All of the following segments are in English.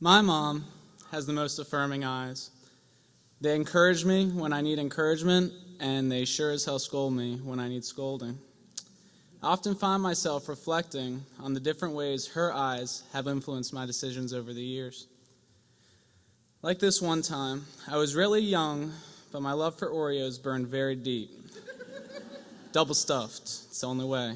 My mom has the most affirming eyes. They encourage me when I need encouragement, and they sure as hell scold me when I need scolding. I often find myself reflecting on the different ways her eyes have influenced my decisions over the years. Like this one time, I was really young, but my love for Oreos burned very deep. Double stuffed, it's the only way.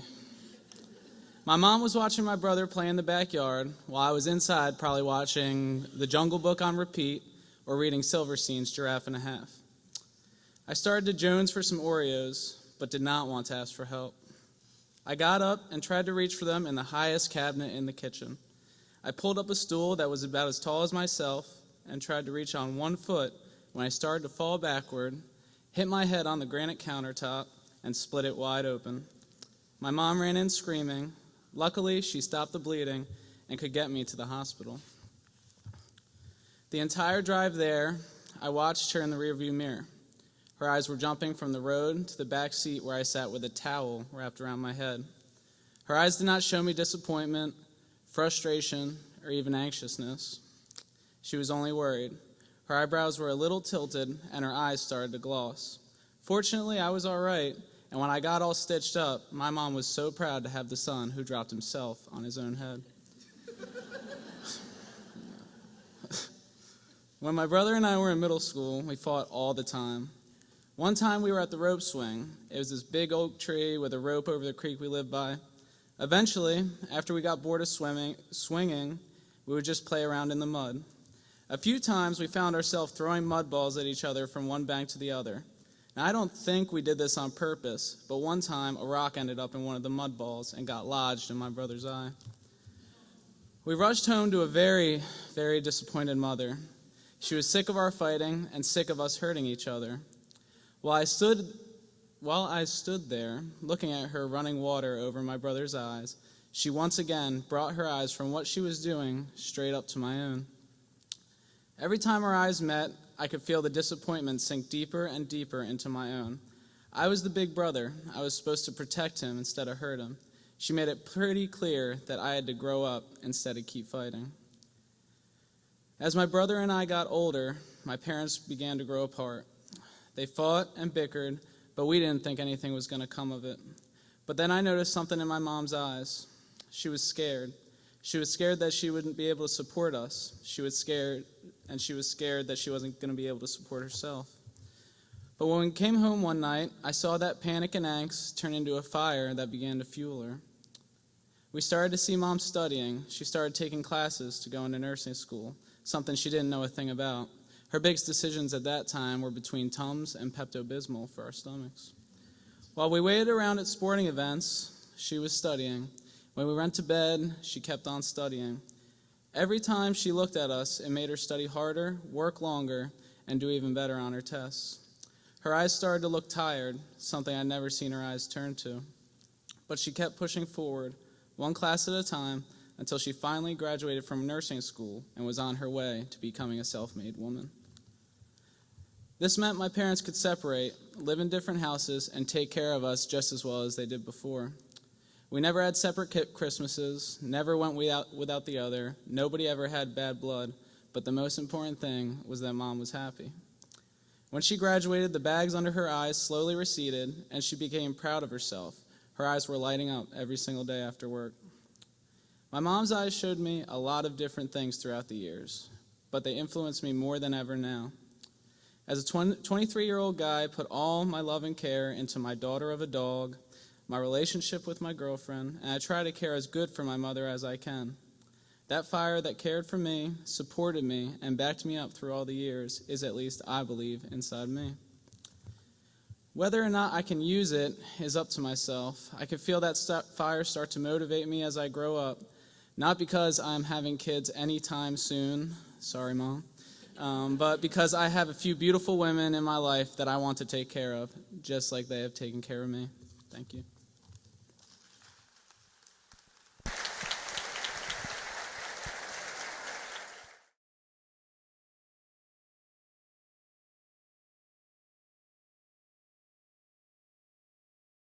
My mom was watching my brother play in the backyard while I was inside probably watching The Jungle Book on repeat or reading Silverstein's Giraffe and a Half. I started to jones for some Oreos, but did not want to ask for help. I got up and tried to reach for them in the highest cabinet in the kitchen. I pulled up a stool that was about as tall as myself and tried to reach on one foot when I started to fall backward, hit my head on the granite countertop, and split it wide open. My mom ran in screaming. Luckily, she stopped the bleeding and could get me to the hospital. The entire drive there, I watched her in the rearview mirror. Her eyes were jumping from the road to the back seat where I sat with a towel wrapped around my head. Her eyes did not show me disappointment, frustration, or even anxiousness. She was only worried. Her eyebrows were a little tilted, and her eyes started to gloss. Fortunately, I was all right, and when I got all stitched up, my mom was so proud to have the son who dropped himself on his own head. When my brother and I were in middle school, we fought all the time. One time we were at the rope swing. It was this big oak tree with a rope over the creek we lived by. Eventually, after we got bored of swinging, we would just play around in the mud. A few times we found ourselves throwing mud balls at each other from one bank to the other. Now, I don't think we did this on purpose, but one time a rock ended up in one of the mud balls and got lodged in my brother's eye. We rushed home to a very, very disappointed mother. She was sick of our fighting and sick of us hurting each other. While I stood there, looking at her running water over my brother's eyes, she once again brought her eyes from what she was doing straight up to my own. Every time our eyes met, I could feel the disappointment sink deeper and deeper into my own. I was the big brother. I was supposed to protect him instead of hurt him. She made it pretty clear that I had to grow up instead of keep fighting. As my brother and I got older, my parents began to grow apart. They fought and bickered, but we didn't think anything was going to come of it. But then I noticed something in my mom's eyes. She was scared. She was scared that she wouldn't be able to support us. She was scared that she wasn't going to be able to support herself. But when we came home one night, I saw that panic and angst turn into a fire that began to fuel her. We started to see Mom studying. She started taking classes to go into nursing school, something she didn't know a thing about. Her biggest decisions at that time were between Tums and Pepto-Bismol for our stomachs. While we waited around at sporting events, she was studying. When we went to bed, she kept on studying. Every time she looked at us, it made her study harder, work longer, and do even better on her tests. Her eyes started to look tired, something I'd never seen her eyes turn to. But she kept pushing forward, one class at a time, until she finally graduated from nursing school and was on her way to becoming a self-made woman. This meant my parents could separate, live in different houses, and take care of us just as well as they did before. We never had separate Christmases, never went without the other, nobody ever had bad blood, but the most important thing was that Mom was happy. When she graduated, the bags under her eyes slowly receded, and she became proud of herself. Her eyes were lighting up every single day after work. My mom's eyes showed me a lot of different things throughout the years, but they influence me more than ever now. As a 23-year-old guy, I put all my love and care into my daughter of a dog, my relationship with my girlfriend, and I try to care as good for my mother as I can. That fire that cared for me, supported me, and backed me up through all the years is, at least I believe, inside me. Whether or not I can use it is up to myself. I can feel that fire start to motivate me as I grow up, not because I'm having kids anytime soon, sorry Mom, but because I have a few beautiful women in my life that I want to take care of, just like they have taken care of me. Thank you.